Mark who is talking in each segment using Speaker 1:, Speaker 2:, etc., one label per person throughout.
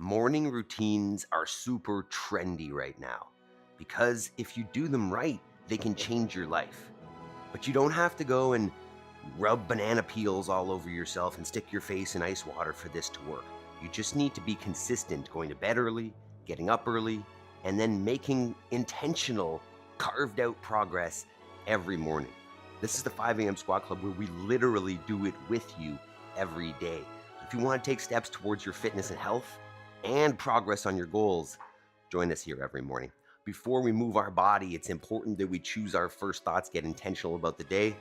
Speaker 1: Morning routines are super trendy right now because if you do them right, they can change your life. But you don't have to go and rub banana peels all over yourself and stick your face in ice water for this to work. You just need to be consistent, going to bed early, getting up early, and then making intentional, carved out progress every morning. This is the 5 a.m. Squat Club where we literally do it with you every day. If you want to take steps towards your fitness and health and progress on your goals, join us here every morning. Before we move our body, it's important that we choose our first thoughts, get intentional about the day.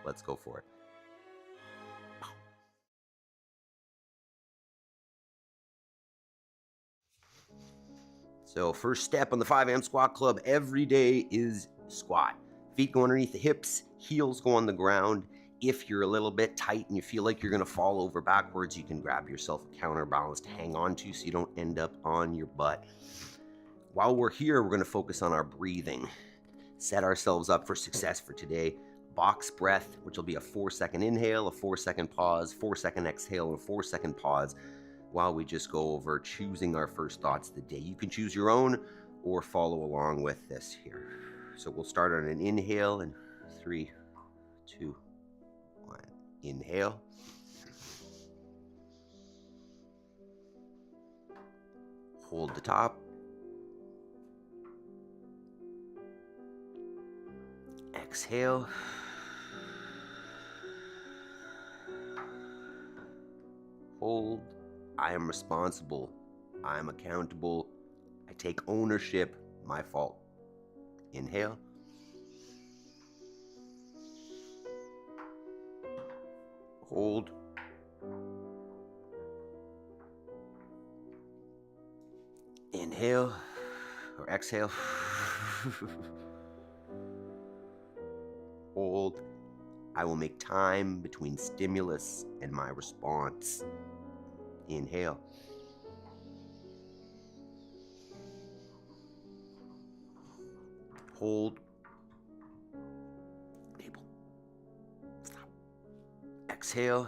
Speaker 1: Let's go for it. So first step on the 5 a.m. Squat Club every day is squat. Feet go underneath the hips, heels go on the ground. If you're a little bit tight and you feel like you're gonna fall over backwards, you can grab yourself a counterbalance to hang on to so you don't end up on your butt. While we're here, we're gonna focus on our breathing. Set ourselves up for success for today. Box breath, which will be a 4-second inhale, a 4-second pause, 4-second exhale, and a 4-second pause while we just go over choosing our first thoughts of the day. You can choose your own or follow along with this here. So we'll start on an inhale in 3, 2, 1. Inhale. Hold the top. Exhale. Hold. I am responsible. I am accountable. I take ownership. My fault. Inhale. Hold. Inhale or exhale. Hold. I will make time between stimulus and my response. Inhale. Hold. Table. Stop. Exhale.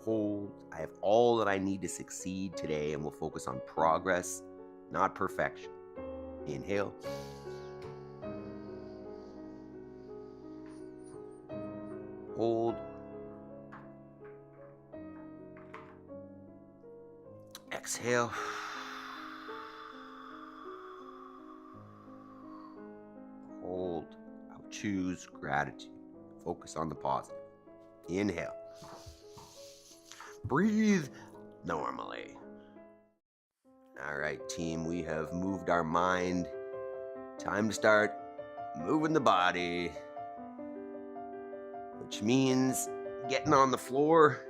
Speaker 1: Hold. I have all that I need to succeed today, and we'll focus on progress, not perfection. Inhale. Hold. Exhale. Hold. I'll choose gratitude. Focus on the positive. Inhale. Breathe normally. All right, team, we have moved our mind. Time to start moving the body, which means getting on the floor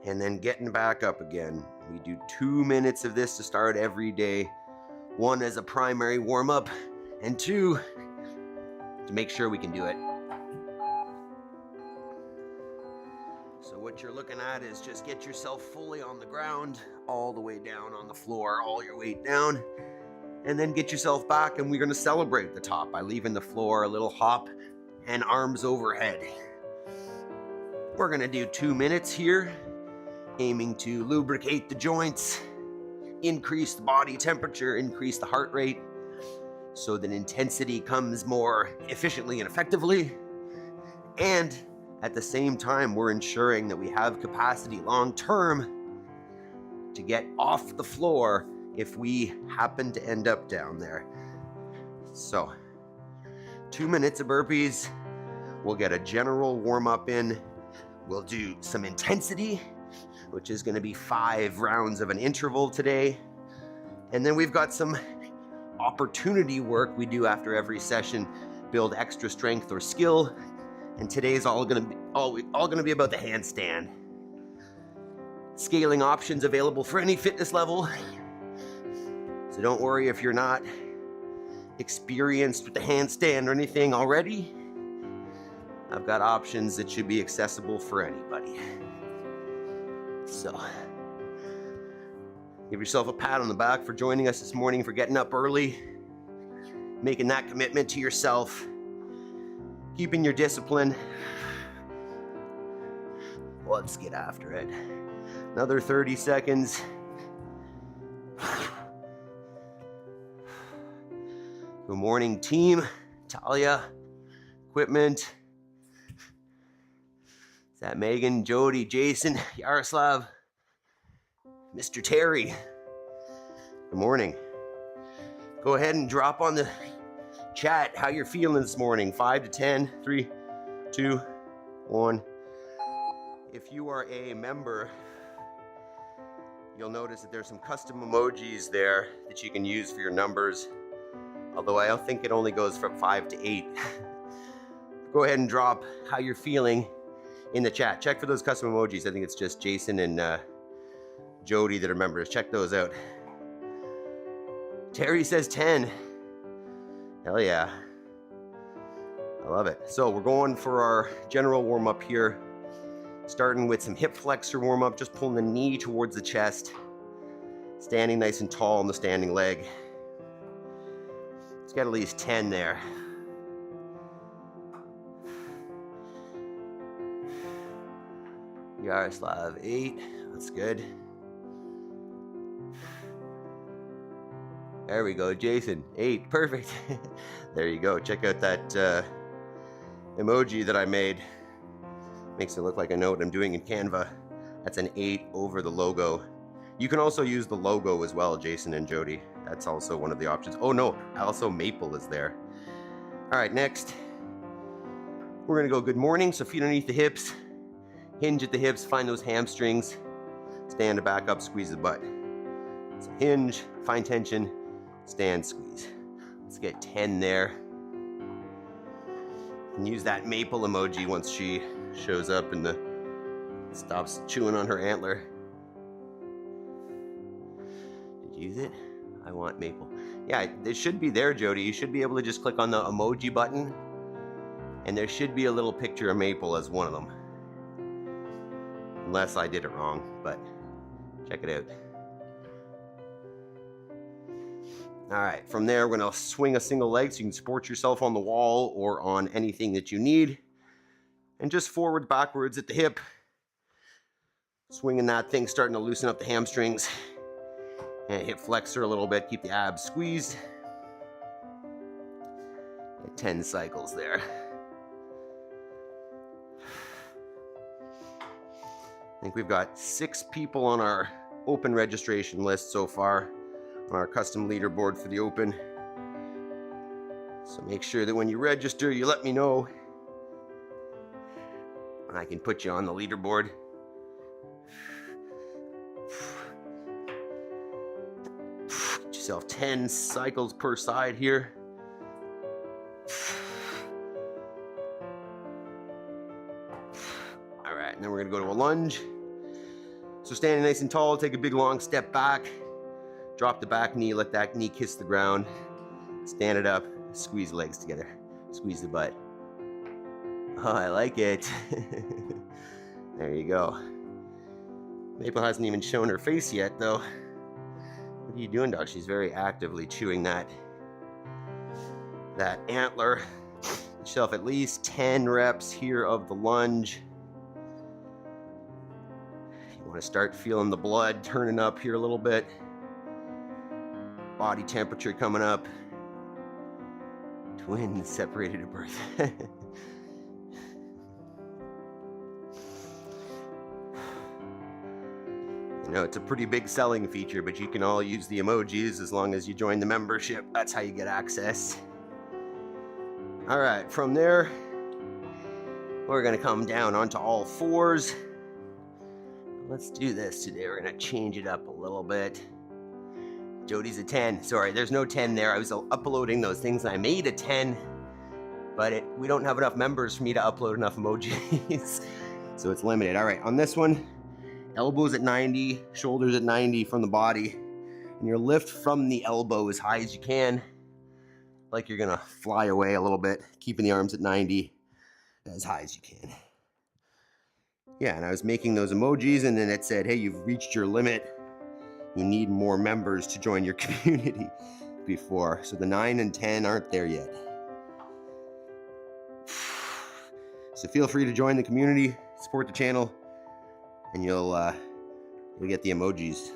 Speaker 1: and then getting back up again. We do 2 minutes of this to start every day. 1 as a primary warm-up, and 2 to make sure we can do it. So what you're looking at is just get yourself fully on the ground, all the way down on the floor, all your weight down, and then get yourself back, and we're gonna celebrate the top by leaving the floor a little hop and arms overhead. We're gonna do 2 minutes here, aiming to lubricate the joints, increase the body temperature, increase the heart rate, so that intensity comes more efficiently and effectively. And at the same time, we're ensuring that we have capacity long-term to get off the floor if we happen to end up down there. So, 2 minutes of burpees. We'll get a general warm-up in. We'll do some intensity, which is gonna be 5 rounds of an interval today. And then we've got some opportunity work we do after every session, build extra strength or skill. And today's all gonna be about the handstand. Scaling options available for any fitness level. So don't worry if you're not experienced with the handstand or anything already. I've got options that should be accessible for anybody. So, give yourself a pat on the back for joining us this morning, for getting up early, making that commitment to yourself, keeping your discipline. Let's get after it. Another 30 seconds. Good morning, team. Talia, equipment. Is that Megan, Jody, Jason, Yaroslav, Mr. Terry? Good morning. Go ahead and drop on the chat how you're feeling this morning. 5 to 10, 3, 2, 1. If you are a member, you'll notice that there's some custom emojis there that you can use for your numbers. Although I don't think it only goes from 5 to 8. Go ahead and drop how you're feeling in the chat. Check for those custom emojis. I think it's just Jason and Jody that are members. Check those out. Terry says 10. Hell yeah. I love it. So we're going for our general warm-up here. Starting with some hip flexor warm-up, just pulling the knee towards the chest. Standing nice and tall on the standing leg. Let's get at least 10 there. Yaroslav, 8. That's good. There we go, Jason, 8. Perfect. There you go. Check out that emoji that I made. Makes it look like I know what I'm doing in Canva. That's an 8 over the logo. You can also use the logo as well, Jason and Jody. That's also one of the options. Oh no, also Maple is there. All right, next. We're gonna go good morning. So feet underneath the hips, hinge at the hips, find those hamstrings. Stand back up, squeeze the butt. So hinge, find tension, stand, squeeze. Let's get 10 there. And use that Maple emoji once she shows up and stops chewing on her antler. Did you use it? I want Maple. Yeah, it should be there, Jody. You should be able to just click on the emoji button and there should be a little picture of Maple as one of them. Unless I did it wrong, but check it out. All right, from there, we're gonna swing a single leg so you can support yourself on the wall or on anything that you need. And just forward, backwards at the hip. Swinging that thing, starting to loosen up the hamstrings. And hip flexor a little bit, keep the abs squeezed. Get 10 cycles there. I think we've got 6 people on our open registration list so far. On our custom leaderboard for the open. So make sure that when you register, you let me know. And I can put you on the leaderboard. Get yourself 10 cycles per side here. All right, and then we're gonna go to a lunge. So standing nice and tall, take a big long step back. Drop the back knee, let that knee kiss the ground. Stand it up, squeeze legs together. Squeeze the butt. Oh, I like it. There you go. Maple hasn't even shown her face yet, though. What are you doing, dog? She's very actively chewing that antler. Get yourself at least 10 reps here of the lunge. You want to start feeling the blood turning up here a little bit. Body temperature coming up. Twins separated at birth. You know, it's a pretty big selling feature, but you can all use the emojis as long as you join the membership. That's how you get access. All right, from there, we're gonna come down onto all fours. Let's do this today. We're gonna change it up a little bit. Jody's a 10. Sorry, there's no 10 there. I was uploading those things and I made a 10, but we don't have enough members for me to upload enough emojis. So it's limited. All right, on this one, elbows at 90, shoulders at 90 from the body, and your lift from the elbow as high as you can, like you're gonna fly away a little bit, keeping the arms at 90 as high as you can. Yeah, and I was making those emojis and then it said, hey, you've reached your limit. You need more members to join your community before. So the 9 and 10 aren't there yet. So feel free to join the community, support the channel. and you'll get the emojis.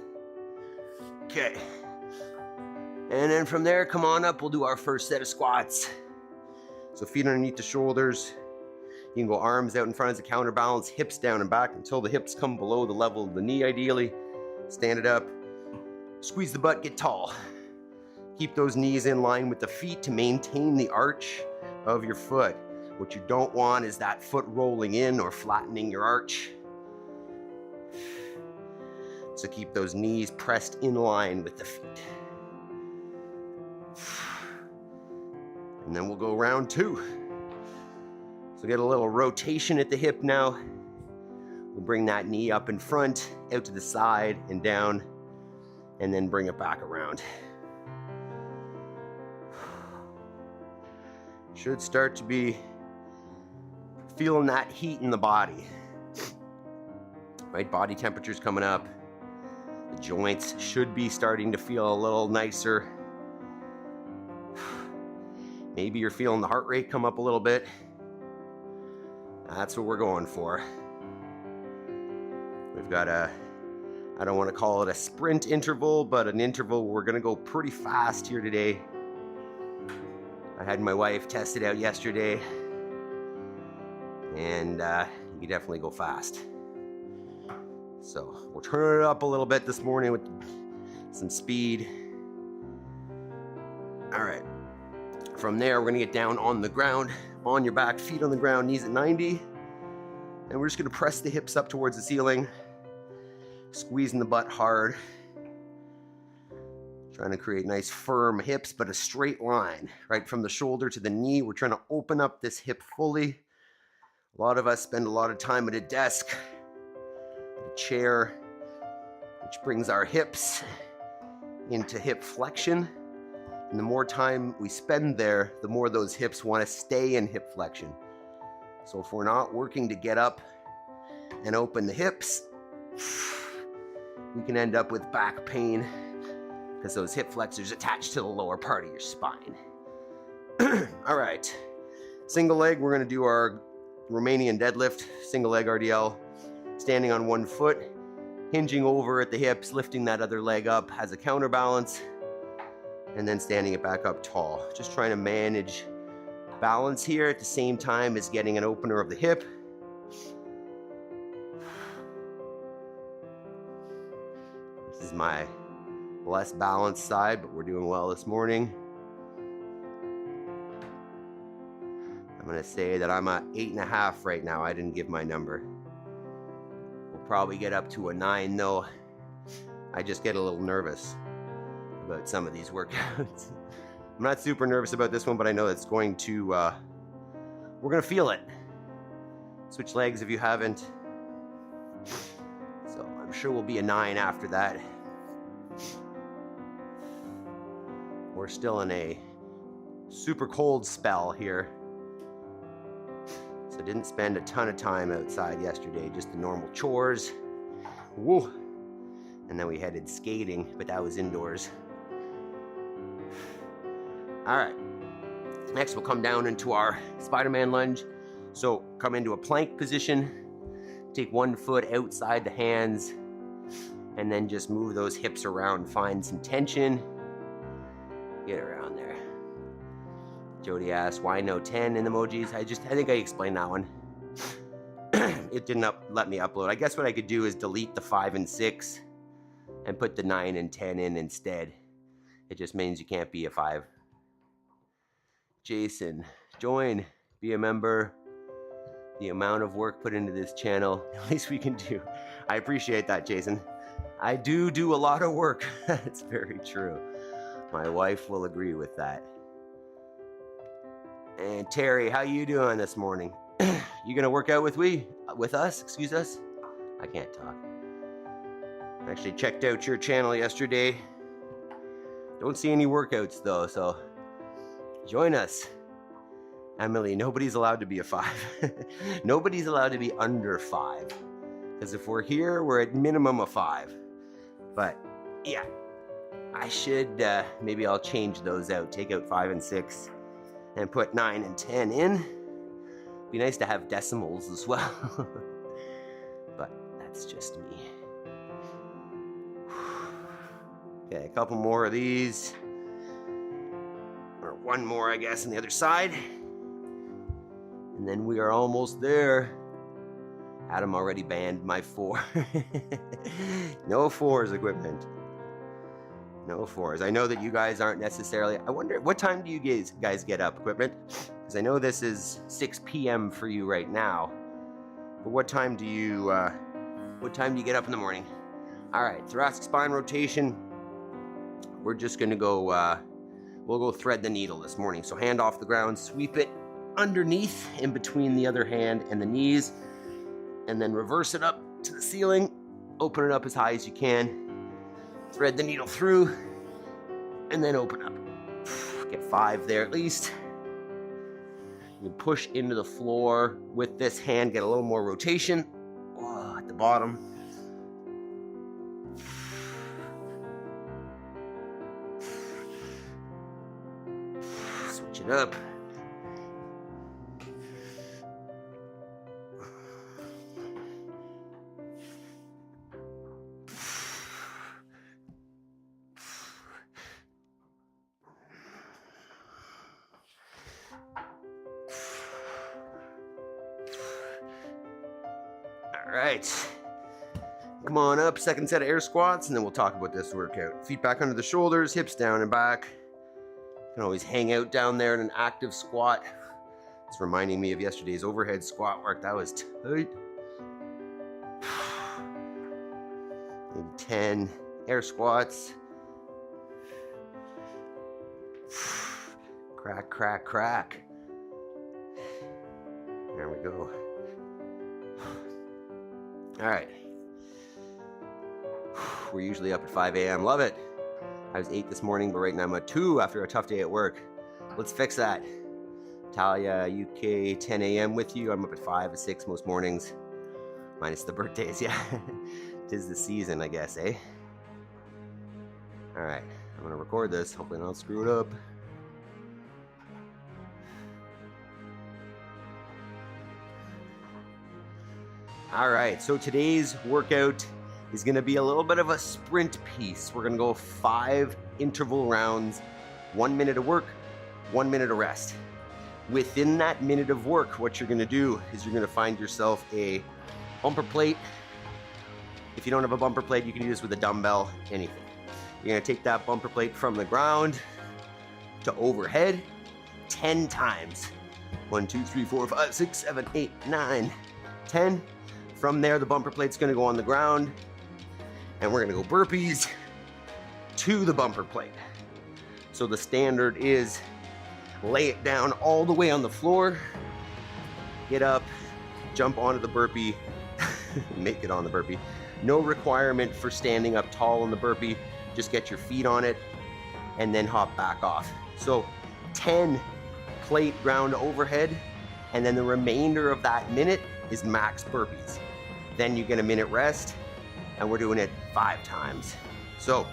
Speaker 1: Okay. And then from there, come on up, we'll do our first set of squats. So feet underneath the shoulders. You can go arms out in front as a counterbalance, hips down and back until the hips come below the level of the knee ideally. Stand it up. Squeeze the butt, get tall. Keep those knees in line with the feet to maintain the arch of your foot. What you don't want is that foot rolling in or flattening your arch. So keep those knees pressed in line with the feet. And then we'll go round 2. So get a little rotation at the hip now. We'll bring that knee up in front, out to the side and down, and then bring it back around. Should start to be feeling that heat in the body. Right, body temperature's coming up. The joints should be starting to feel a little nicer. Maybe you're feeling the heart rate come up a little bit. That's what we're going for. We've got I don't want to call it a sprint interval, but an interval where we're gonna go pretty fast here today. I had my wife test it out yesterday, and you definitely go fast. So we're turning it up a little bit this morning with some speed. All right. From there, we're gonna get down on the ground, on your back, feet on the ground, knees at 90. And we're just gonna press the hips up towards the ceiling, squeezing the butt hard. Trying to create nice firm hips, but a straight line, right from the shoulder to the knee. We're trying to open up this hip fully. A lot of us spend a lot of time at a desk, at a chair, which brings our hips into hip flexion. And the more time we spend there, the more those hips want to stay in hip flexion. So if we're not working to get up and open the hips, we can end up with back pain because those hip flexors attached to the lower part of your spine. All right, single leg, we're gonna do our Romanian deadlift, single leg RDL, standing on one foot, hinging over at the hips, lifting that other leg up as a counterbalance, and then standing it back up tall. Just trying to manage balance here at the same time as getting an opener of the hip. This is my less balanced side, but we're doing well this morning. I'm gonna say that I'm at 8.5 right now. I didn't give my number. We'll probably get up to a 9 though. I just get a little nervous about some of these workouts. I'm not super nervous about this one, but I know it's going to, we're gonna feel it. Switch legs if you haven't. So I'm sure we'll be a 9 after that. We're still in a super cold spell here. So didn't spend a ton of time outside yesterday, just the normal chores. Woo! And then we headed skating, but that was indoors. All right, next we'll come down into our Spider-Man lunge. So come into a plank position, take one foot outside the hands, and then just move those hips around, find some tension. Get around there. Jody asked, why no 10 in emojis? I think I explained that one. It didn't let me upload. I guess what I could do is delete the 5 and 6 and put the 9 and 10 in instead. It just means you can't be a 5. Jason, join, be a member. The amount of work put into this channel, at least we can do. I appreciate that, Jason. I do a lot of work. That's very true. My wife will agree with that. And Terry, how you doing this morning? You gonna work out with us? Excuse us? I can't talk. Actually checked out your channel yesterday. Don't see any workouts though, so join us. Emily, nobody's allowed to be a 5. Nobody's allowed to be under 5. Because if we're here, we're at minimum a 5. But yeah, I should, maybe I'll change those out. Take out 5 and 6 and put 9 and 10 in. Be nice to have decimals as well. But That's just me. Okay, a couple more of these. Or one more, I guess, on the other side. And then we are almost there. Adam already banned my 4. No 4s equipment. No 4s. I know that you guys aren't necessarily... I wonder, what time do you guys get up, equipment? Because I know this is 6 p.m. for you right now. But what time do you get up in the morning? All right, thoracic spine rotation. We're just gonna go, we'll go thread the needle this morning. So hand off the ground, sweep it underneath in between the other hand and the knees, and then reverse it up to the ceiling. Open it up as high as you can. Thread the needle through, and then open up. Get 5 there at least. You push into the floor with this hand, get a little more rotation. Oh, at the bottom. Switch it up. All right, come on up, second set of air squats, and then we'll talk about this workout. Feet back under the shoulders, hips down and back. You can always hang out down there in an active squat. It's reminding me of yesterday's overhead squat work. That was tight. Maybe 10 air squats. Crack, crack, crack. There we go. All right. We're usually up at 5 a.m. Love it. I was 8 this morning, but right now I'm at 2 after a tough day at work. Let's fix that. Talia, UK, 10 a.m. with you. I'm up at 5 or 6 most mornings. Minus the birthdays, yeah. 'Tis the season, I guess, eh? All right. I'm going to record this. Hopefully I don't screw it up. All right, so today's workout is gonna be a little bit of a sprint piece. We're gonna go 5 interval rounds, 1 minute of work, 1 minute of rest. Within that minute of work, what you're gonna do is you're gonna find yourself a bumper plate. If you don't have a bumper plate, you can do this with a dumbbell, anything. You're gonna take that bumper plate from the ground to overhead 10 times. 1, 2, 3, 4, 5, 6, 7, 8, 9, 10. From there, the bumper plate's gonna go on the ground, and we're gonna go burpees to the bumper plate. So the standard is lay it down all the way on the floor, get up, jump onto the burpee, make it on the burpee. No requirement for standing up tall on the burpee, just get your feet on it, and then hop back off. So 10 plate ground overhead, and then the remainder of that minute is max burpees. Then you get a minute rest, and we're doing it 5 times. So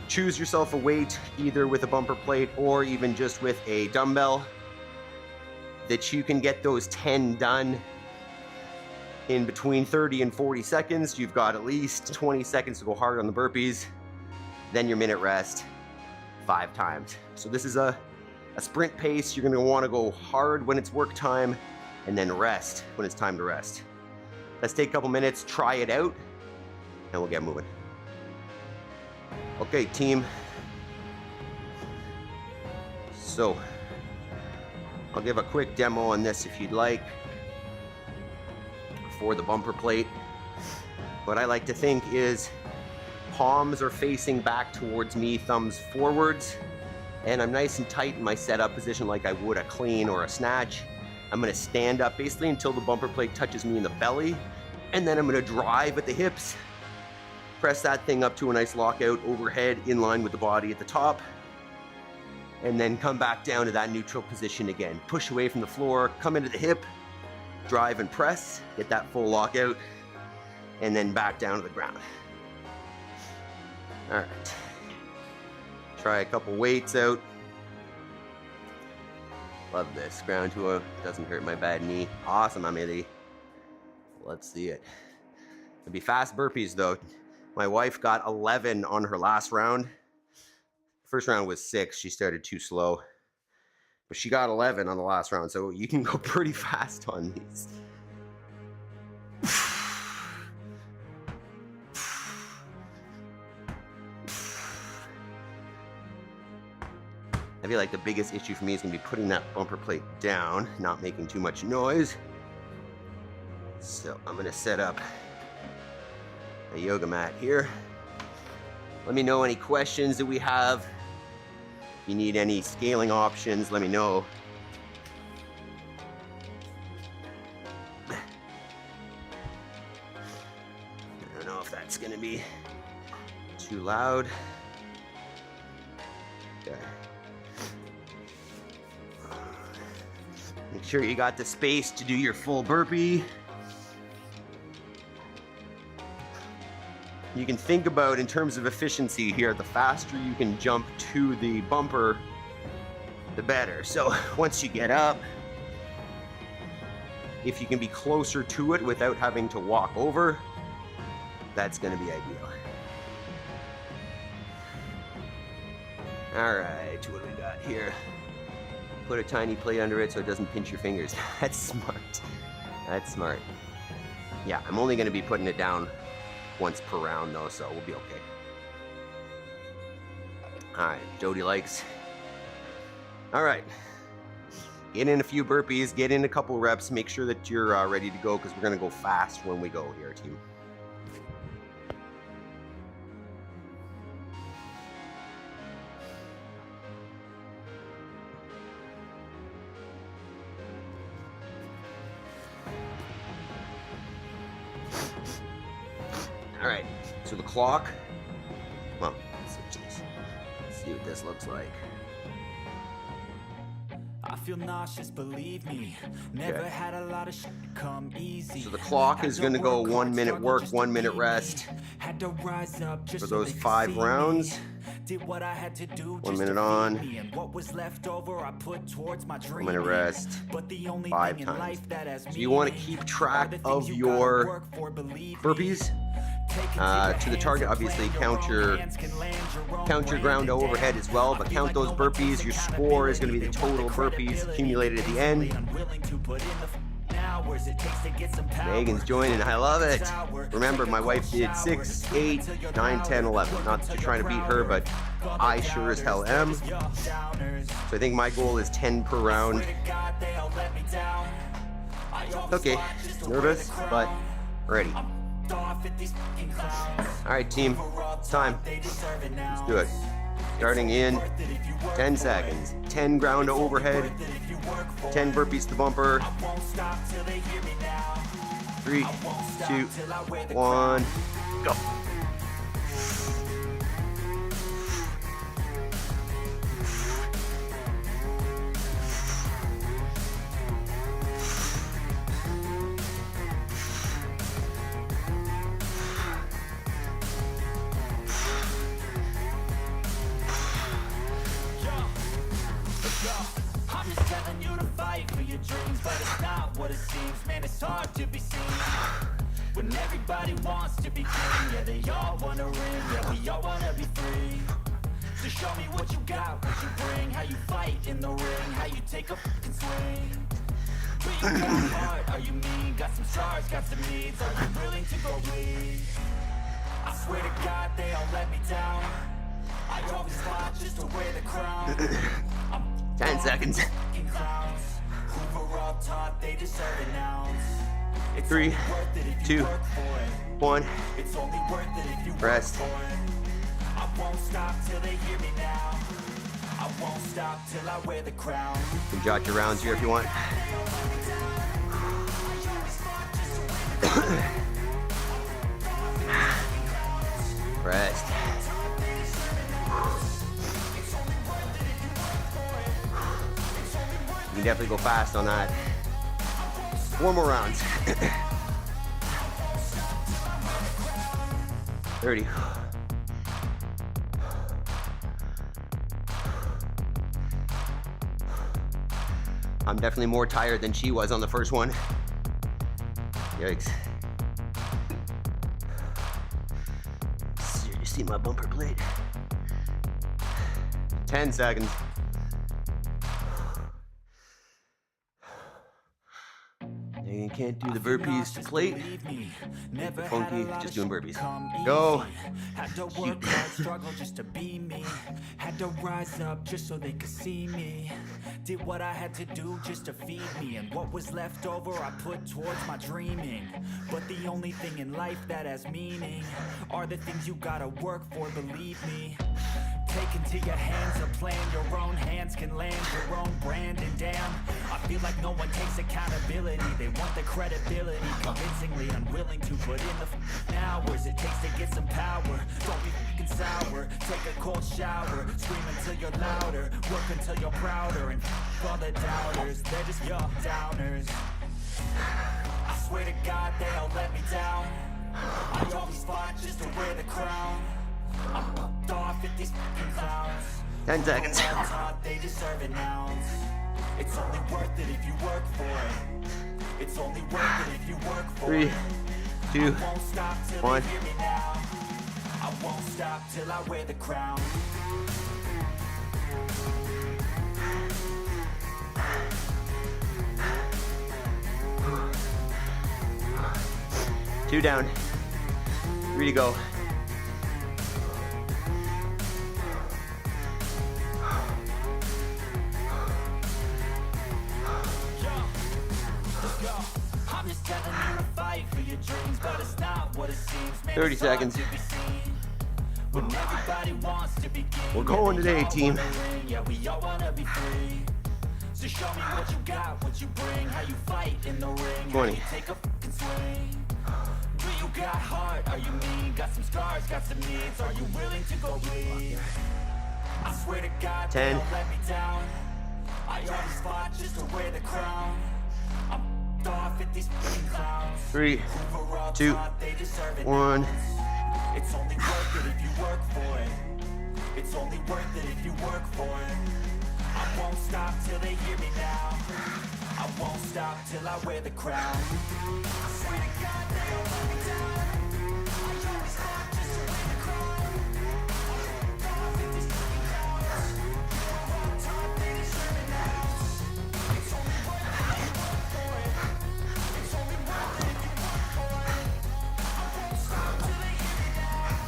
Speaker 1: choose yourself a weight, either with a bumper plate or even just with a dumbbell, that you can get those 10 done in between 30 and 40 seconds. You've got at least 20 seconds to go hard on the burpees, then your minute rest 5 times. So this is a sprint pace. You're gonna wanna go hard when it's work time, and then rest when it's time to rest. Let's take a couple minutes, try it out, and we'll get moving. Okay, team. So, I'll give a quick demo on this if you'd like, for the bumper plate. What I like to think is palms are facing back towards me, thumbs forwards, and I'm nice and tight in my setup position like I would a clean or a snatch. I'm gonna stand up basically until the bumper plate touches me in the belly, and then I'm gonna drive at the hips, press that thing up to a nice lockout overhead in line with the body at the top, and then come back down to that neutral position again. Push away from the floor, come into the hip, drive and press, get that full lockout, and then back down to the ground. All right, try a couple weights out. Love this. Ground to a, doesn't hurt my bad knee. Awesome, Amelie. Let's see it. It'd be fast burpees though. My wife got 11 on her last round. First round was 6. She started too slow. But she got 11 on the last round, so you can go pretty fast on these. I feel like the biggest issue for me is going to be putting that bumper plate down, not making too much noise. So I'm going to set up a yoga mat here. Let me know any questions that we have. If you need any scaling options, let me know. I don't know if that's going to be too loud. Okay. Make sure you got the space to do your full burpee. You can think about in terms of efficiency here, the faster you can jump to the bumper, the better. So once you get up, if you can be closer to it without having to walk over, that's going to be ideal. All right, what do we got here? Put a tiny plate under it so it doesn't pinch your fingers. That's smart. That's smart. Yeah, I'm only going to be putting it down once per round though, so we'll be okay. All right, Jody likes. All right, get in a few burpees, get in a couple reps, make sure that you're ready to go because we're going to go fast when we go here, team. All right, so the clock, well, let's switch this. Let's see what this looks like.
Speaker 2: I feel nauseous, believe me. Never had a lot of shit come easy.
Speaker 1: So the clock is going to go 1 minute work, 1 minute rest
Speaker 2: Had to rise up just
Speaker 1: for
Speaker 2: so
Speaker 1: those
Speaker 2: they could
Speaker 1: 5
Speaker 2: see
Speaker 1: rounds.
Speaker 2: me. Did what I had to do
Speaker 1: 1
Speaker 2: just
Speaker 1: minute
Speaker 2: to
Speaker 1: on,
Speaker 2: feed me, and what was left over I put towards my
Speaker 1: 1
Speaker 2: dream.
Speaker 1: minute rest,
Speaker 2: But the only
Speaker 1: 5
Speaker 2: thing in
Speaker 1: times.
Speaker 2: life that has
Speaker 1: So you want to keep track of your burpees to the target. Obviously count your ground overhead as well, but count those burpees. Your score is going to be the total burpees accumulated at the end. Megan's joining. I love it. Remember, my wife did 6, 8, 9, 10, 11. Not that you're trying to beat her, but I sure as hell am. So I think my goal is 10 per round. Okay, nervous, but ready. All right, team, it's time. Let's do it. Starting in 10 seconds. 10 ground to overhead, 10 burpees to bumper. 3, 2, 1, go.
Speaker 2: I'm just telling you to fight for your dreams, but it's not what it seems. Man, it's hard to be seen when everybody wants to be king. Yeah, they all wanna ring. Yeah, we all wanna be free. So show me what you got, what you bring, how you fight in the ring, how you take a fucking swing. Do you got heart? Are you mean? Got some scars, got some needs. Are you willing to go bleed? I swear to God, they all let me down. I always fought just to wear the crown.
Speaker 1: 10 seconds. 3, 2, 1. Rest.
Speaker 2: I won't stop till they hear me now. I won't stop till I wear the crown.
Speaker 1: You can jot your rounds here if you want. Rest. You can definitely go fast on that. 4 more rounds. 30. I'm definitely more tired than she was on the first one. Yikes. see my bumper plate. 10 seconds. You can't do the burpees to plate. Funky, just doing burpees. Go.
Speaker 2: Had to work hard, struggle just to be me. Had to rise up just so they could see me. Did what I had to do just to feed me, and what was left over I put towards my dreaming. But the only thing in life that has meaning are the things you gotta work for, believe me. Take into your hands a plan, your own hands can land your own brand. And damn, I feel like no one takes accountability. They want the credibility, convincingly unwilling to put in the hours it takes to get some power. Don't be f***ing sour, take a cold shower, scream until you're louder, work until you're prouder, and all the doubters, they're just your downers. I swear to God they all let me down. I always fought just to wear the crown. I'm fucked off at these fucking clowns.
Speaker 1: 10 seconds.
Speaker 2: They deserve an ounce. It's only worth it if you work for it. It's only worth it if you work for
Speaker 1: 3,
Speaker 2: it.
Speaker 1: 2,
Speaker 2: I won't stop till
Speaker 1: 1.
Speaker 2: they hear me now. I won't stop till I wear the crown.
Speaker 1: Two down. 3 to go.
Speaker 2: I'm just telling you to fight for your dreams, but it's not what it seems. Man,
Speaker 1: 30
Speaker 2: it's hard
Speaker 1: seconds.
Speaker 2: to be seen when everybody wants to be king.
Speaker 1: We're going today, team.
Speaker 2: Yeah, we all wanna be free. So show me what you got, what you bring, how you fight in the ring,
Speaker 1: 20.
Speaker 2: how you take a fucking swing. Do you got heart? Are you mean? Got some scars, got some needs. Are you willing to go bleed? I swear to God,
Speaker 1: 10.
Speaker 2: they don't let me down. I always fought just to wear the crown. I'm off at these fucking clowns.
Speaker 1: 3, 2, 1.
Speaker 2: It's only worth it if you work for it. It's only worth it if you work for it. I won't stop till they hear me now. I won't stop till I wear the crown. I swear to God they don't let me down. I always fought just to wear the crown. I'm off at these fucking clowns. You're on top, they deserve it now. It's only worth it if you work for it. It's only worth it if you work for it. I won't stop till they hear me now.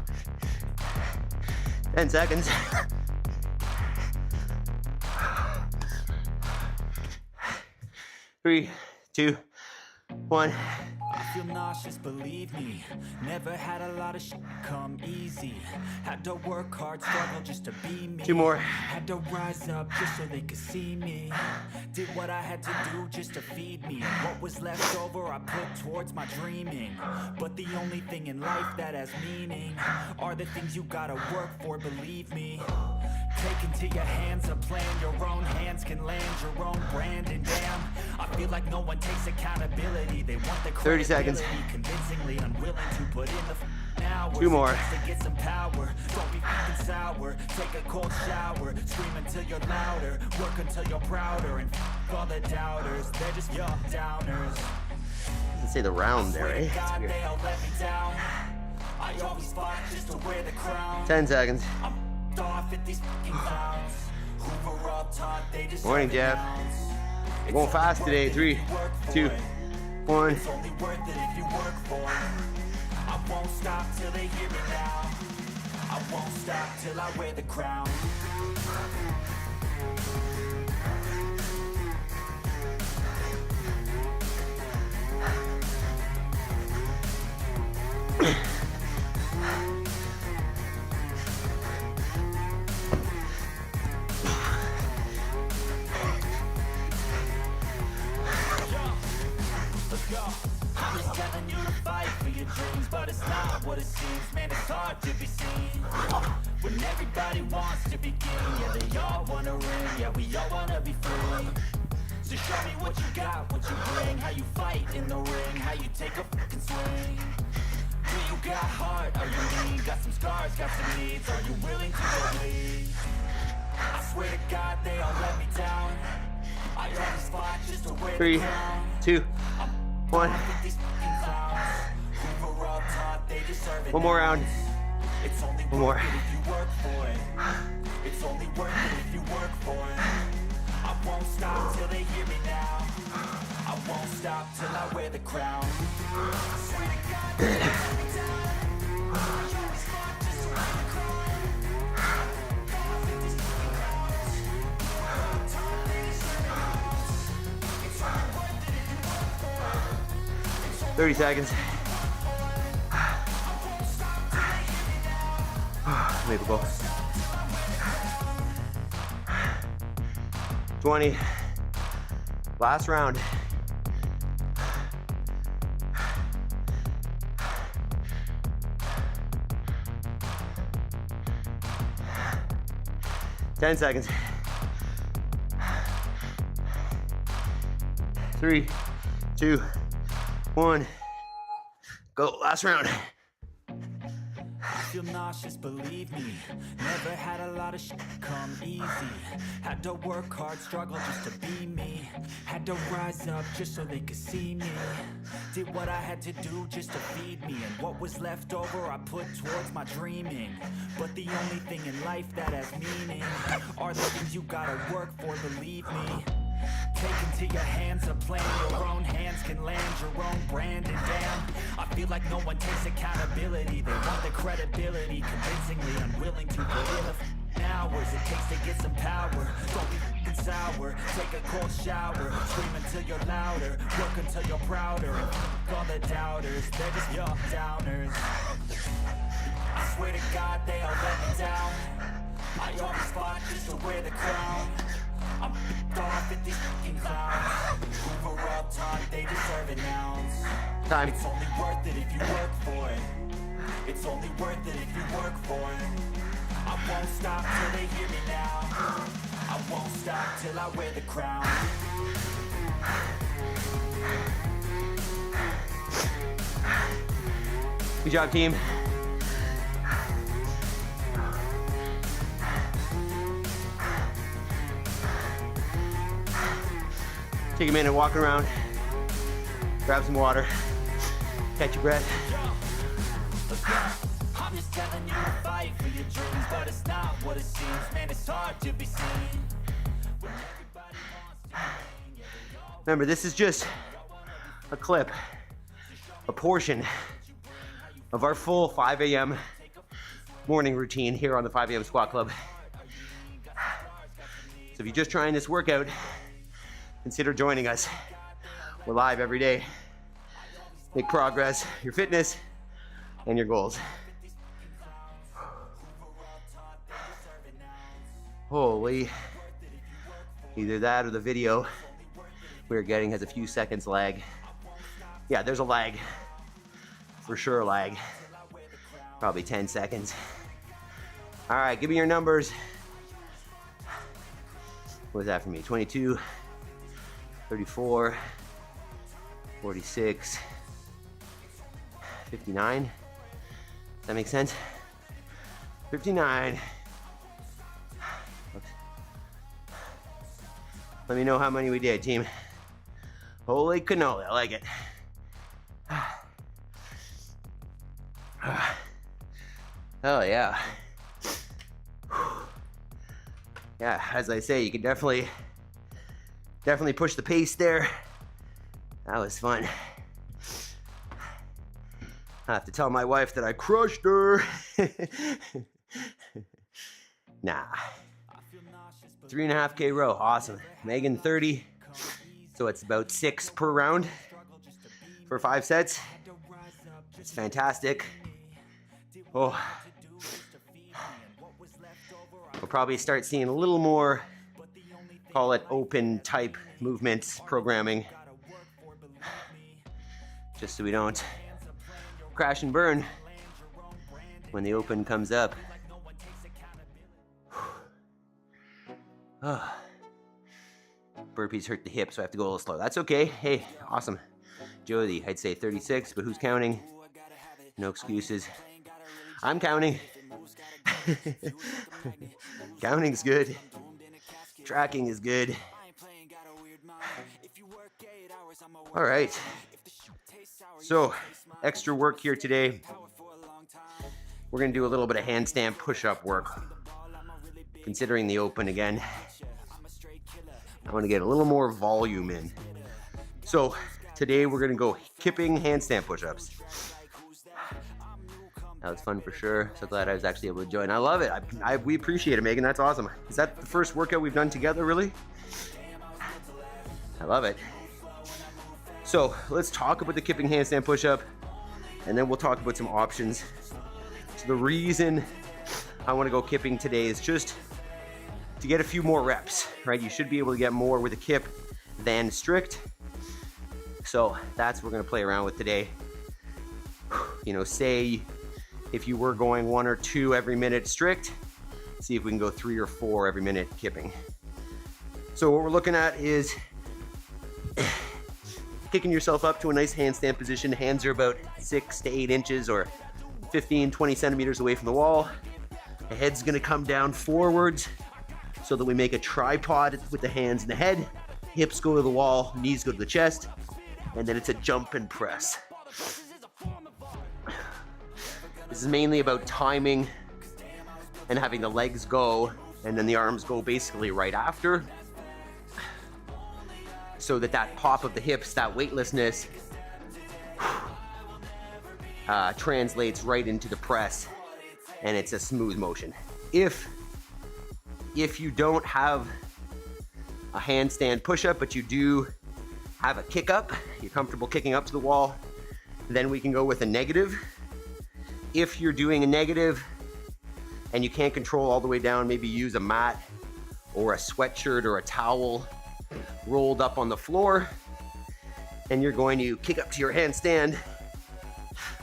Speaker 2: I won't stop till I wear the crown.
Speaker 1: 10 seconds. 3, 2, 1.
Speaker 2: I feel nauseous, believe me. Never had a lot of shit come easy. Had to work hard, struggle just to be me.
Speaker 1: 2 more.
Speaker 2: Had to rise up just so they could see me. Did what I had to do just to feed me. And what was left over I put towards my dreaming. But the only thing in life that has meaning are the things you gotta work for, believe me. Take into your hands a plan, your own hands can land your own brand. And damn, I feel like no one takes accountability. They want the
Speaker 1: 30 seconds.
Speaker 2: convincingly unwilling to put in the hours
Speaker 1: 2 more.
Speaker 2: to get some power. Don't be fucking sour, take a cold shower, scream until you're louder, work until you're prouder, and all the doubters, they're just your downers.
Speaker 1: Let's say the round there, eh?
Speaker 2: God, they all let me down. I always fought just to wear the crown.
Speaker 1: 10 seconds.
Speaker 2: I'm off at these fucking clowns who were all taught they deserve
Speaker 1: Morning,
Speaker 2: an
Speaker 1: Jeff.
Speaker 2: ounce.
Speaker 1: We're going fast today. 3, 2, 1.
Speaker 2: It's only worth it if you work for it. I won't stop till they hear me now. I won't stop till I wear the crown. I'm just telling you to fight for your dreams, but it's not what it seems. Man, it's hard to be seen when everybody wants to be king. Yeah, they all wanna ring. Yeah, we all wanna be free. So show me what you got, what you bring, how you fight in the ring, how you take a fucking swing. got heart? Are you mean? Got some scars, got some needs. Are you willing to go bleed? I swear to God they all let me down. I always fought just to wear the crown.
Speaker 1: 3, 2, 1. One more round.
Speaker 2: It's only
Speaker 1: One more.
Speaker 2: worth it if you work for it. It's only worth it if you work for it. I won't stop till they hear me now. I won't stop till I wear the crown. I swear to God, they let me down. I always fought just to wear the crown. God, with these crowns. Time they deserve it. It's only worth it if you work for it.
Speaker 1: 30 seconds. Maybe go. 20. Last round. Ten seconds. 3, 2, 1. Go. Last round.
Speaker 2: I feel nauseous, believe me. Never had a lot of shit come easy. Had to work hard, struggle just to be me. Had to rise up just so they could see me. Did what I had to do just to feed me. And what was left over I put towards my dreaming. But the only thing in life that has meaning are the things you gotta work for, believe me. Take into your hands a plan. Your own hands can land your own brand. And damn, I feel like no one takes accountability. They want the credibility, convincingly unwilling to put in the hours it takes to get some power. Don't be f***ing sour. Take a cold shower. Scream until you're louder. Work until you're prouder. And f*** all the doubters, they're just your downers. I swear to God they all let me down. I always fought just to wear the crown. I'm f***ed off at these f***ing clowns. Who were all taught they deserve it nouns.
Speaker 1: Time.
Speaker 2: It's only worth it if you work for it. It's only worth it if you work for it. I won't stop till they hear me now. I won't stop till I wear the crown.
Speaker 1: Good job, team. Take a minute, walk around, grab some water, catch your breath.
Speaker 2: I'm just telling you to fight for your dreams, but it's not what it seems. Man, it's hard to be seen. When everybody wants to be,
Speaker 1: Remember, this is just a clip, a portion of our full 5 a.m. morning routine here on the 5 a.m. Squat Club. So if you're just trying this workout, consider joining us. We're live every day. Make progress, your fitness, and your goals. Holy. Either that or the video we're getting has a few seconds lag. Yeah, there's a lag. For sure a lag. Probably 10 seconds. All right, give me your numbers. What was that for me? 22, 34, 46, 59. Does that make sense? 59. Oops. Let me know how many we did, team. Holy cannoli, I like it. Oh yeah. Yeah, as I say, you can definitely push the pace there. That was fun. I have to tell my wife that I crushed her. Nah. 3.5K row, awesome. Megan 30, so it's about 6 per round for 5 sets. It's fantastic. Oh. We'll probably start seeing a little more, call it open type movements programming, just so we don't crash and burn when the open comes up. Oh. Burpees hurt the hip, so I have to go a little slow. That's okay. Hey, awesome. Jody, I'd say 36, but who's counting? No excuses. I'm counting. Counting's good. Tracking is good. All right. So, extra work here today. We're going to do a little bit of handstand push-up work. Considering the open again, I want to get a little more volume in. So, today we're going to go kipping handstand push-ups. That was fun for sure. So glad I was actually able to join. I love it. We appreciate it, Megan. That's awesome. Is that the first workout we've done together, really? I love it. So let's talk about the kipping handstand push-up, and then we'll talk about some options. So the reason I want to go kipping today is just to get a few more reps, right? You should be able to get more with a kip than strict. So that's what we're going to play around with today. You know, say if you were going 1 or 2 every minute strict, see if we can go 3 or 4 every minute kipping. So what we're looking at is kicking yourself up to a nice handstand position. Hands are about 6 to 8 inches or 15, 20 centimeters away from the wall. The head's gonna come down forwards so that we make a tripod with the hands and the head. Hips go to the wall, knees go to the chest, and then it's a jump and press. This is mainly about timing and having the legs go and then the arms go basically right after, so that pop of the hips, that weightlessness, translates right into the press and it's a smooth motion. If you don't have a handstand push-up, but you do have a kick up, you're comfortable kicking up to the wall, then we can go with a negative. If you're doing a negative and you can't control all the way down, maybe use a mat or a sweatshirt or a towel rolled up on the floor, and you're going to kick up to your handstand,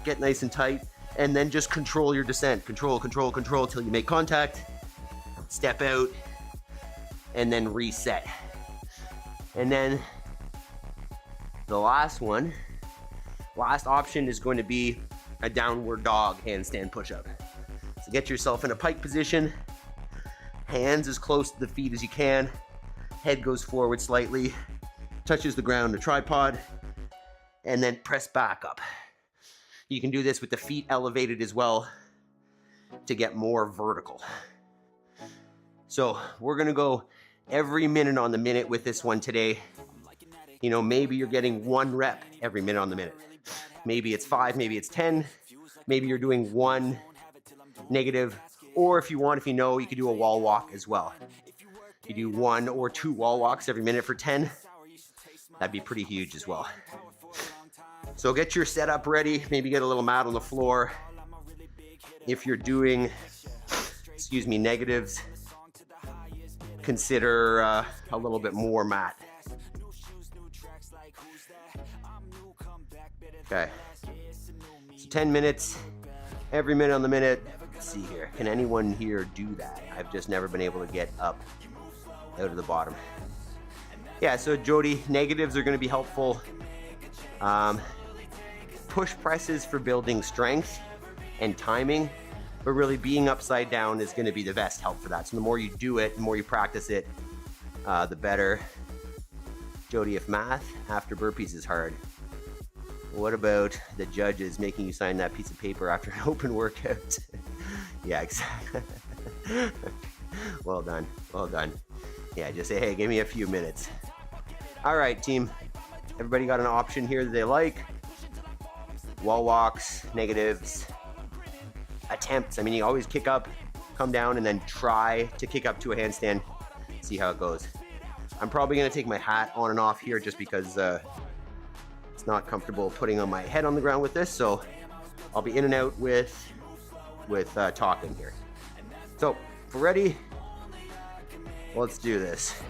Speaker 1: get nice and tight, and then just control your descent. Control till you make contact, step out, and then reset. And then the last option is going to be a downward dog handstand push-up. So get yourself in a pike position, hands as close to the feet as you can, head goes forward slightly, touches the ground, the tripod, and then press back up. You can do this with the feet elevated as well to get more vertical. So we're gonna go every minute on the minute with this one today. You know, maybe you're getting 1 rep every minute on the minute. Maybe it's 5, maybe it's 10. Maybe you're doing 1 negative, or if you want, you could do a wall walk as well. You do 1 or 2 wall walks every minute for 10. That'd be pretty huge as well. So get your setup ready. Maybe get a little mat on the floor. If you're doing, negatives, consider a little bit more mat. Okay. So 10 minutes, every minute on the minute. Let's see here. Can anyone here do that? I've just never been able to get up out of the bottom. Yeah, so Jody, negatives are going to be helpful. Push presses for building strength and timing, but really being upside down is going to be the best help for that. So the more you do it, the more you practice it, the better. Jody, if math after burpees is hard, what about the judges making you sign that piece of paper after an open workout? Yeah, exactly. Well done. Yeah, just say, hey, give me a few minutes. All right, team. Everybody got an option here that they like. Wall walks, negatives, attempts. I mean, you always kick up, come down, and then try to kick up to a handstand. See how it goes. I'm probably going to take my hat on and off here just because it's not comfortable putting on my head on the ground with this. So I'll be in and out with talking here. So if we're ready, let's do this.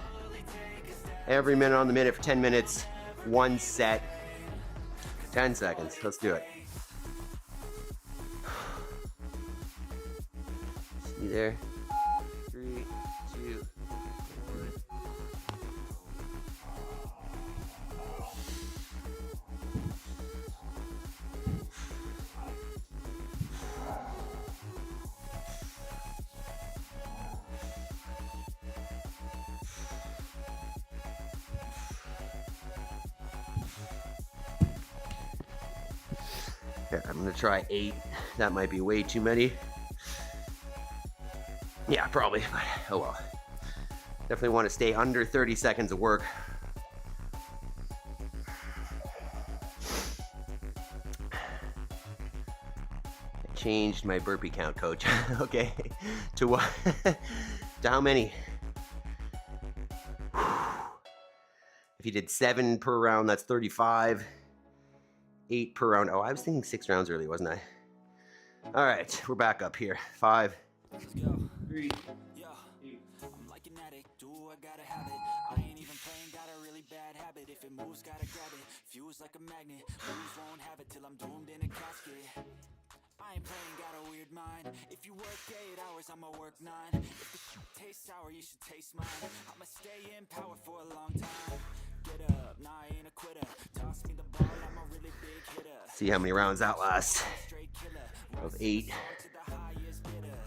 Speaker 1: Every minute on the minute for 10 minutes, 1 set, 10 seconds. Let's do it. See there? 3, 2, 1. Okay, I'm gonna try 8. That might be way too many. Yeah, probably, but oh well. Definitely want to stay under 30 seconds of work. I changed my burpee count, coach. Okay, to what? To how many? If you did 7 per round, that's 35. 8 per round. Oh, I was thinking 6 rounds earlier, wasn't I? All right, we're back up here. 5, 3, 8.
Speaker 2: I'm like an addict, do I gotta have it. I ain't even playing, got a really bad habit. If it moves, gotta grab it. Fuse like a magnet, moves won't have it till I'm doomed in a casket. I ain't playing, got a weird mind. If you work 8 hours, I'ma work 9. If the shoot tastes sour, you should taste mine. I'ma stay in power for a long time. Get up, nah, I ain't a quitter. Toss me the ball, I'm a really big hitter.
Speaker 1: See how many rounds that lasts. Of 8,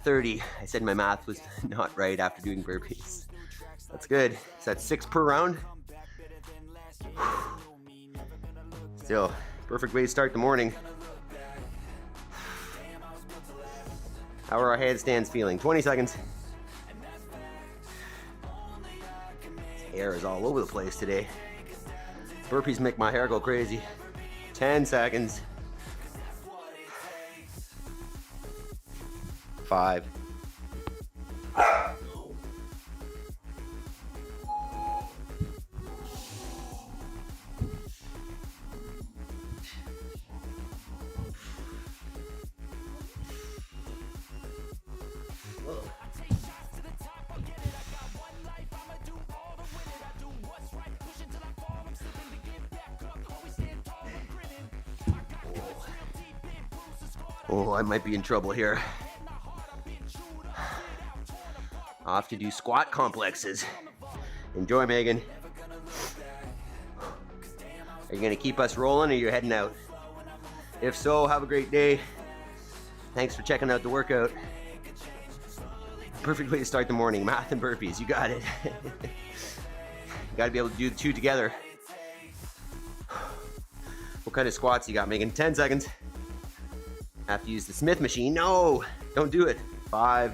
Speaker 1: 30. I said my math was not right after doing burpees. That's good. So that's 6 per round. Still, perfect way to start the morning. How are our handstands feeling? 20 seconds. Hair is all over the place today. Burpees make my hair go crazy. 10 seconds. 5. Oh, I might be in trouble here. I'll have to do squat complexes. Enjoy, Megan. Are you gonna keep us rolling or are you heading out? If so, have a great day. Thanks for checking out the workout. Perfect way to start the morning, math and burpees, you got it. You gotta be able to do the two together. What kind of squats you got, Megan? 10 seconds. Have to use the Smith machine. No, don't do it. 5.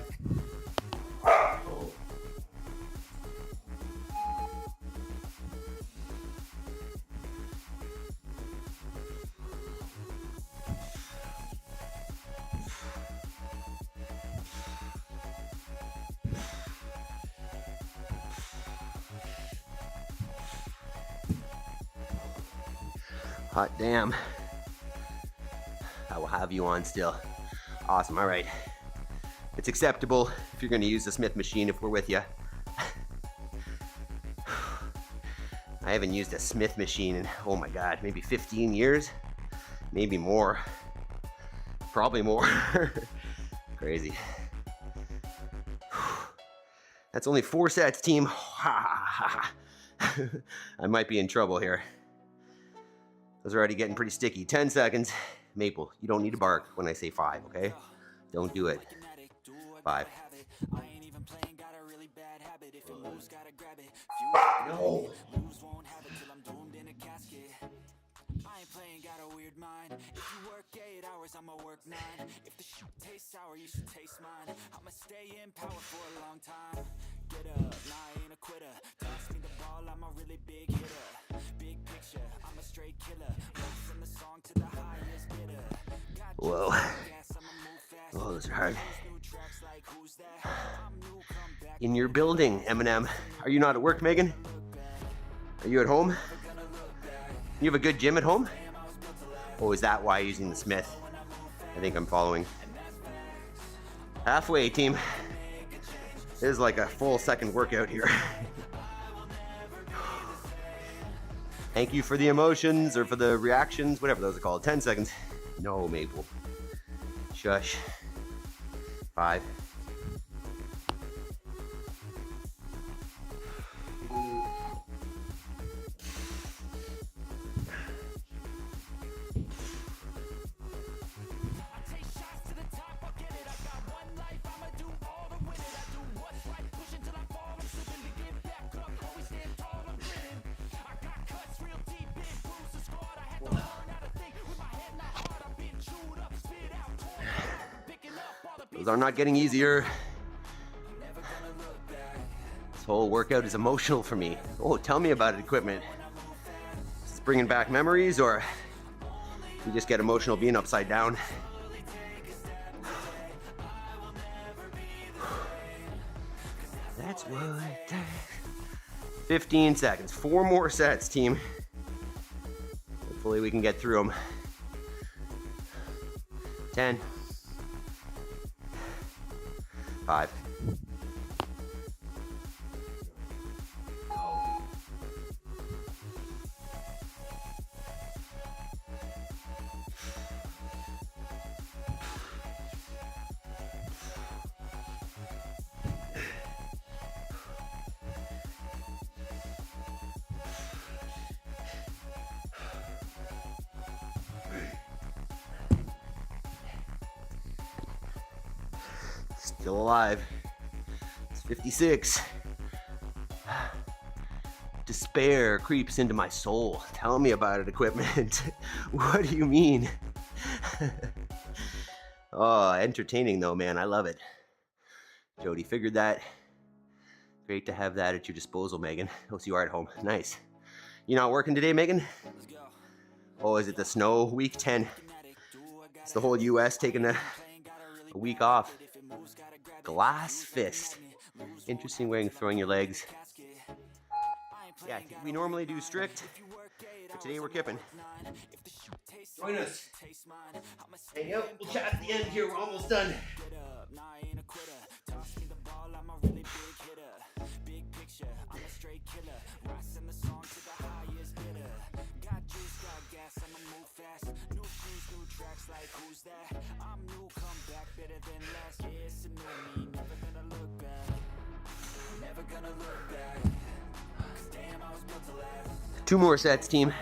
Speaker 1: Hot damn. I will have you on still. Awesome, all right. It's acceptable if you're gonna use the Smith machine if we're with you. I haven't used a Smith machine in, oh my God, maybe 15 years? Maybe more. Probably more. Crazy. That's only 4 sets, team. I might be in trouble here. Those are already getting pretty sticky. 10 seconds. Maple, you don't need to bark when I say 5, okay? Don't do it. 5. No. I ain't playing, got a weird mind. If you work 8 hours, I'ma work 9. If the shoot tastes sour, you should taste mine. I'ma stay in power for a long time. Get up, nah, I ain't a quitter. Toss me the ball, I'm a really big hitter. Big picture, I'm a straight killer. Move from the song to the highest bidder. Whoa. Oh, those are hard. In your building, Eminem. Are you not at work, Megan? Are you at home? You have a good gym at home? Oh, is that why you're using the Smith? I think I'm following. Halfway, team. This is like a full second workout here. Thank you for the emotions or for the reactions, whatever those are called. 10 seconds. No, Maple. Shush. 5. Those are not getting easier. This whole workout is emotional for me. Oh, tell me about it, equipment. Is this bringing back memories, or you just get emotional being upside down? That's what. 15 seconds. 4 more sets, team. Hopefully we can get through them. 10. 5. Still alive. It's 56. Despair creeps into my soul. Tell me about it, equipment. What do you mean? Oh, entertaining though, man. I love it. Jody figured that. Great to have that at your disposal, Megan. Oh, so you are at home. Nice. You not working today, Megan? Oh, is it the snow week? 10. It's the whole US taking a week off. Glass fist. Interesting way of throwing your legs. Yeah, we normally do strict, but today we're kipping. Join us. Hang out. We'll chat at the end here. We're almost done.
Speaker 2: Like who's that? I'm new, come back better than last. Yeah, it's a new me, never gonna look back. Never gonna look back. 'Cause damn, I was built to last.
Speaker 1: 2 more sets, team.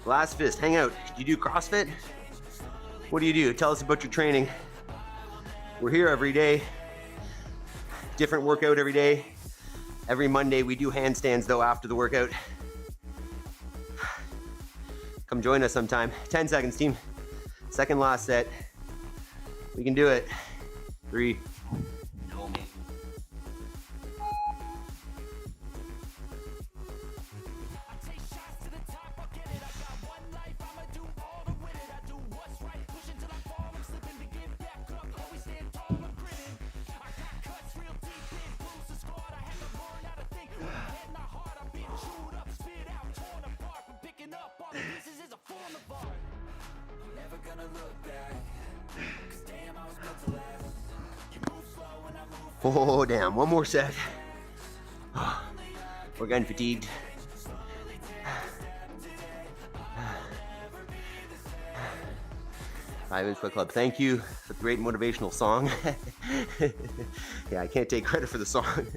Speaker 1: Glass fist, hang out. Do you do CrossFit? What do you do? Tell us about your training. We're here every day. Different workout every day. Every Monday we do handstands though after the workout. Come join us sometime. 10 seconds, team. Second last set. We can do it. 3. No, man. Oh, damn. 1 more set. We're getting fatigued. Five-Inch Foot Club, thank you for the great motivational song. Yeah, I can't take credit for the song.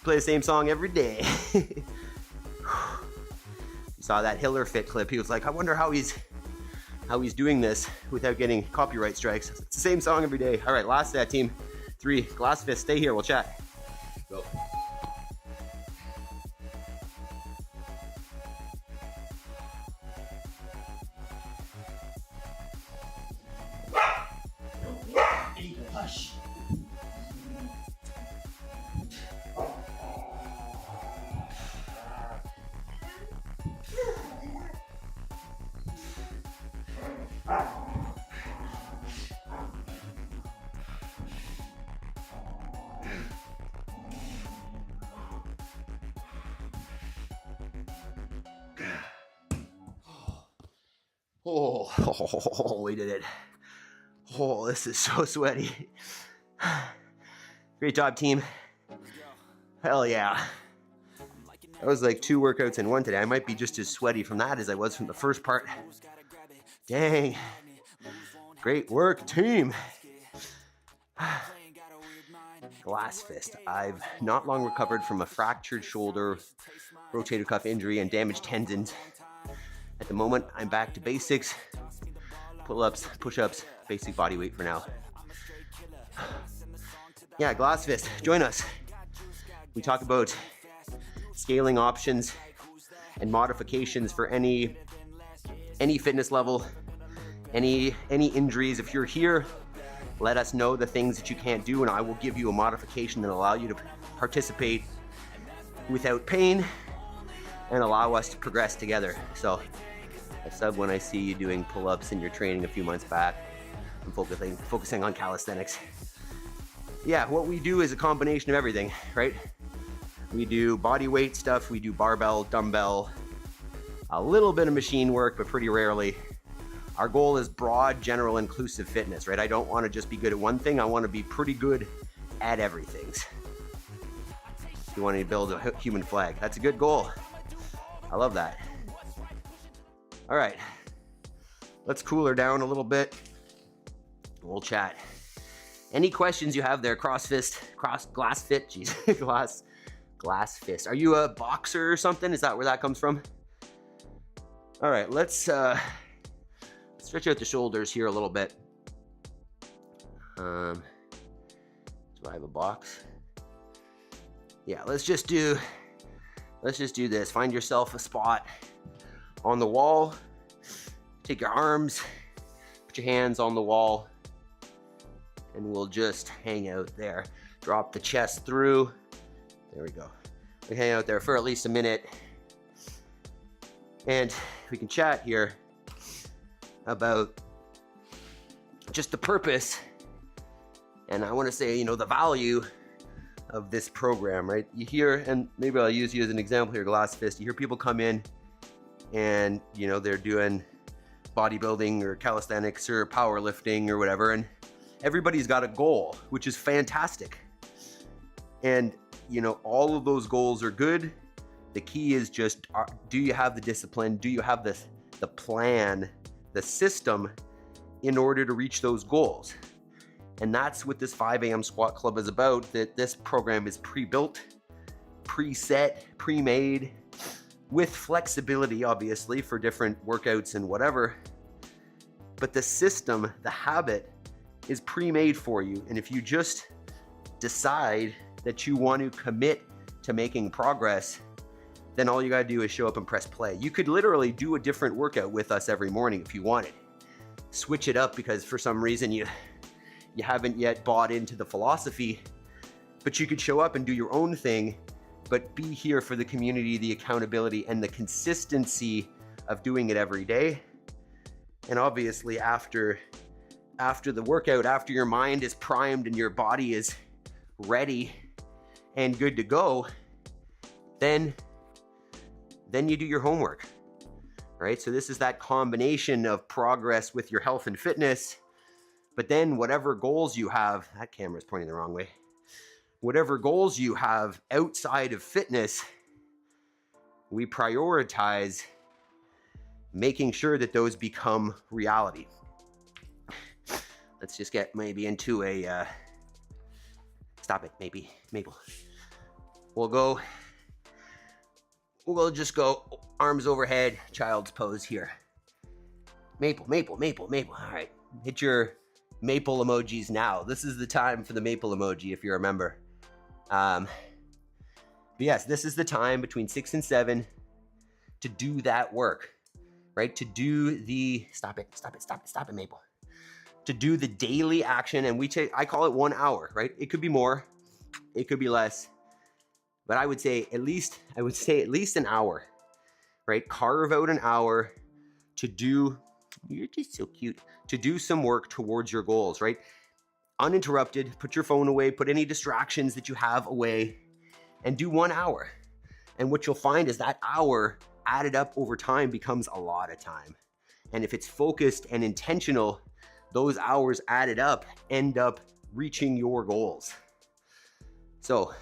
Speaker 1: Play the same song every day. You saw that Hiller Fit clip. He was like, I wonder how he's doing this without getting copyright strikes. It's the same song every day. All right, last set, team. 3. Glass fist. Stay here. We'll chat. Go. Hush. Oh, we did it. Oh, this is so sweaty. Great job, team. Hell yeah. That was like 2 workouts in one today. I might be just as sweaty from that as I was from the first part. Dang. Great work, team. Glass fist. I've not long recovered from a fractured shoulder, rotator cuff injury, and damaged tendons. At the moment, I'm back to basics. Pull-ups, push-ups, basic body weight for now. Yeah, glass fist, join us. We talk about scaling options and modifications for any fitness level, Any injuries, if you're here, let us know the things that you can't do, and I will give you a modification that will allow you to participate without pain and allow us to progress together. So I sub when I see you doing pull-ups in your training a few months back. I'm focusing on calisthenics. Yeah, what we do is a combination of everything, right? We do body weight stuff, we do barbell, dumbbell, a little bit of machine work, but pretty rarely. Our goal is broad, general, inclusive fitness, right? I don't want to just be good at one thing. I want to be pretty good at everything. You want to build a human flag. That's a good goal. I love that. All right, let's cool her down a little bit. We'll chat. Any questions you have there? Glass fist. Are you a boxer or something? Is that where that comes from? All right, let's stretch out the shoulders here a little bit. Do I have a box? Yeah, let's just do this. Find yourself a spot on the wall. Take your arms, put your hands on the wall, and we'll just hang out there. Drop the chest through. There we go. We hang out there for at least a minute. And we can chat here about just the purpose. And I want to say, the value of this program, right? You hear, and maybe I'll use you as an example here, Glass Fist. You hear people come in and, they're doing bodybuilding or calisthenics or powerlifting or whatever. And everybody's got a goal, which is fantastic. And, all of those goals are good. The key is just, do you have the discipline? Do you have the plan, the system in order to reach those goals? And that's what this 5 a.m. squat club is about, that this program is pre-built, preset, pre-made, with flexibility, obviously, for different workouts and whatever. But the system, the habit, is pre-made for you. And if you just decide that you want to commit to making progress, then all you gotta do is show up and press play. You could literally do a different workout with us every morning if you wanted. Switch it up because for some reason you haven't yet bought into the philosophy, but you could show up and do your own thing, but be here for the community, the accountability, and the consistency of doing it every day. And obviously after the workout, after your mind is primed and your body is ready and good to go, then you do your homework, right? So this is that combination of progress with your health and fitness, but then whatever goals you have, that camera's pointing the wrong way, whatever goals you have outside of fitness, we prioritize making sure that those become reality. Let's just get maybe into a, stop it, maybe, Maple. We'll just go arms overhead, child's pose here. Maple. All right, hit your maple emojis now. This is the time for the maple emoji, if you remember. But yes, this is the time between 6 and 7 to do that work, right? To do the, stop it, Maple. To do the daily action, and I call it 1 hour, right? It could be more, it could be less, but I would say at least an hour, right? Carve out an hour to do, you're just so cute, to do some work towards your goals, right? Uninterrupted, put your phone away, put any distractions that you have away, and do 1 hour. And what you'll find is that hour added up over time becomes a lot of time. And if it's focused and intentional, those hours added up end up reaching your goals. So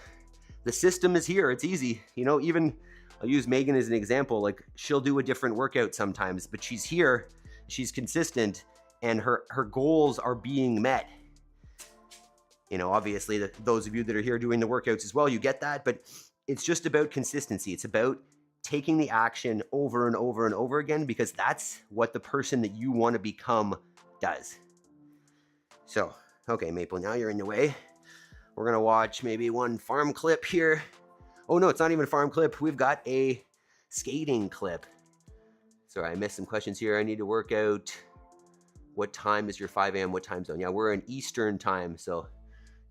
Speaker 1: the system is here. It's easy. Even I'll use Megan as an example. Like, she'll do a different workout sometimes, but she's here, she's consistent, and her goals are being met. Obviously those of you that are here doing the workouts as well, you get that, but it's just about consistency. It's about taking the action over and over and over again, because that's what the person that you want to become does. So, okay, Maple, now you're in the way. We're gonna watch maybe one farm clip here. Oh no, it's not even a farm clip. We've got a skating clip. Sorry, I missed some questions here. I need to work out What time is your 5 a.m.? What time zone? Yeah, we're in Eastern time, so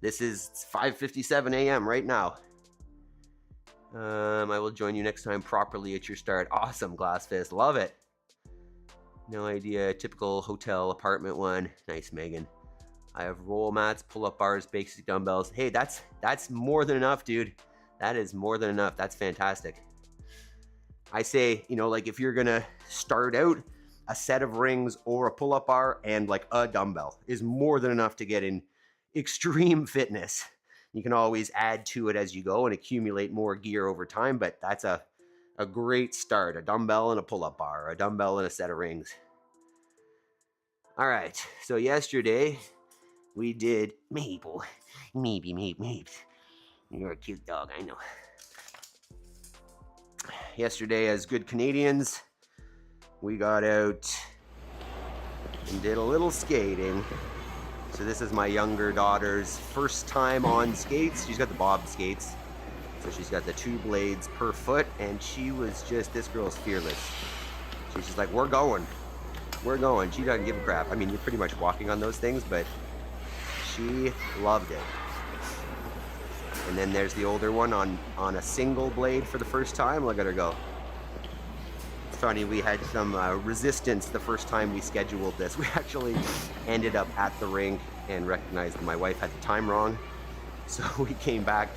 Speaker 1: this is 5:57 a.m. right now. I will join you next time properly at your start. Awesome, Glass Fist. Love it. No idea. Typical hotel apartment one. Nice, Megan. I have roll mats, pull-up bars, basic dumbbells. Hey, that's more than enough, dude. That is more than enough. That's fantastic. I say, you know, like if you're gonna start out, a set of rings or a pull-up bar and like a dumbbell is more than enough to get in extreme fitness. You can always add to it as you go and accumulate more gear over time, but that's a great start. A dumbbell and a pull-up bar, a dumbbell and a set of rings. All right, so yesterday we did Maple. Maybe. You're a cute dog, I know. Yesterday, as good Canadians, we got out and did a little skating. So this is my younger daughter's first time on skates. She's got the bob skates. So she's got the 2 blades per foot, and she was just, this girl's fearless. She's just like, we're going. She doesn't give a crap. I mean, you're pretty much walking on those things, but she loved it. And then there's the older one on a single blade for the first time. Look at her go. Funny, we had some resistance the first time we scheduled this. We actually ended up at the rink and recognized that my wife had the time wrong. So we came back,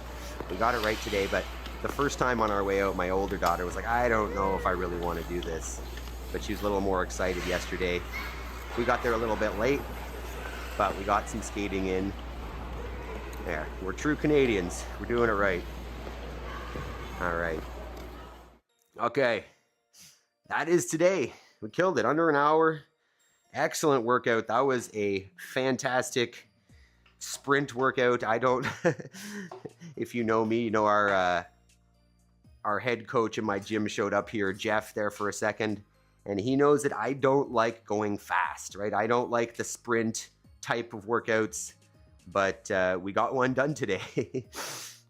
Speaker 1: we got it right today, but the first time on our way out, my older daughter was like, I don't know if I really want to do this. But she was a little more excited yesterday. We got there a little bit late, but we got some skating in. There, we're true Canadians. We're doing it right. All right. Okay. That is today. We killed it. Under an hour. Excellent workout. That was a fantastic sprint workout. I don't, if you know me, you know our head coach in my gym showed up here, Jeff, there for a second. And he knows that I don't like going fast, right? I don't like the sprint type of workouts, but we got one done today.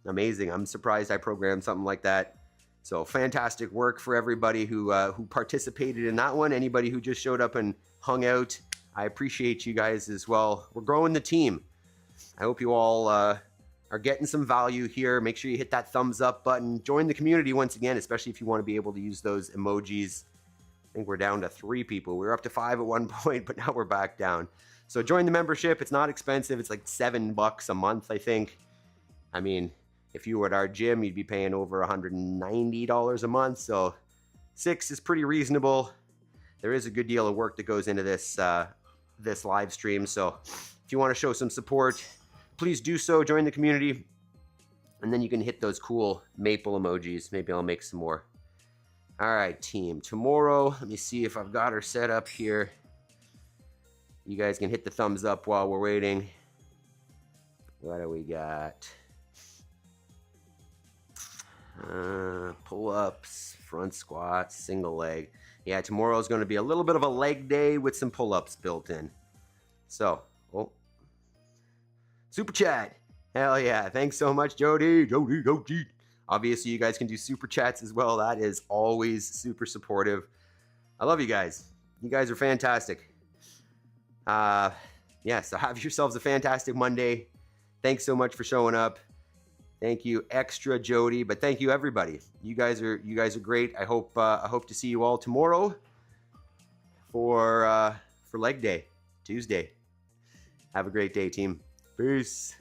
Speaker 1: Amazing. I'm surprised I programmed something like that. So fantastic work for everybody who participated in that one. Anybody who just showed up and hung out, I appreciate you guys as well. We're growing the team. I hope you all are getting some value here. Make sure you hit that thumbs up button. Join the community once again, especially if you want to be able to use those emojis. I think we're down to 3 people. We were up to 5 at one point, but now we're back down. So join the membership. It's not expensive. It's like $7 a month, I think. I mean, if you were at our gym, you'd be paying over $190 a month. So $6 is pretty reasonable. There is a good deal of work that goes into this this live stream. So if you want to show some support, please do so. Join the community. And then you can hit those cool maple emojis. Maybe I'll make some more. All right, team. Tomorrow, let me see if I've got her set up here. You guys can hit the thumbs up while we're waiting. What do we got? Pull-ups, front squats, single leg. Yeah, tomorrow is going to be a little bit of a leg day with some pull-ups built in. So, super chat. Hell yeah. Thanks so much, Jody. Jody. Obviously, you guys can do super chats as well. That is always super supportive. I love you guys. You guys are fantastic. Yeah, so have yourselves a fantastic Monday. Thanks so much for showing up. Thank you, extra Jody, but thank you everybody. You guys are great. I hope to see you all tomorrow for leg day, Tuesday. Have a great day, team. Peace.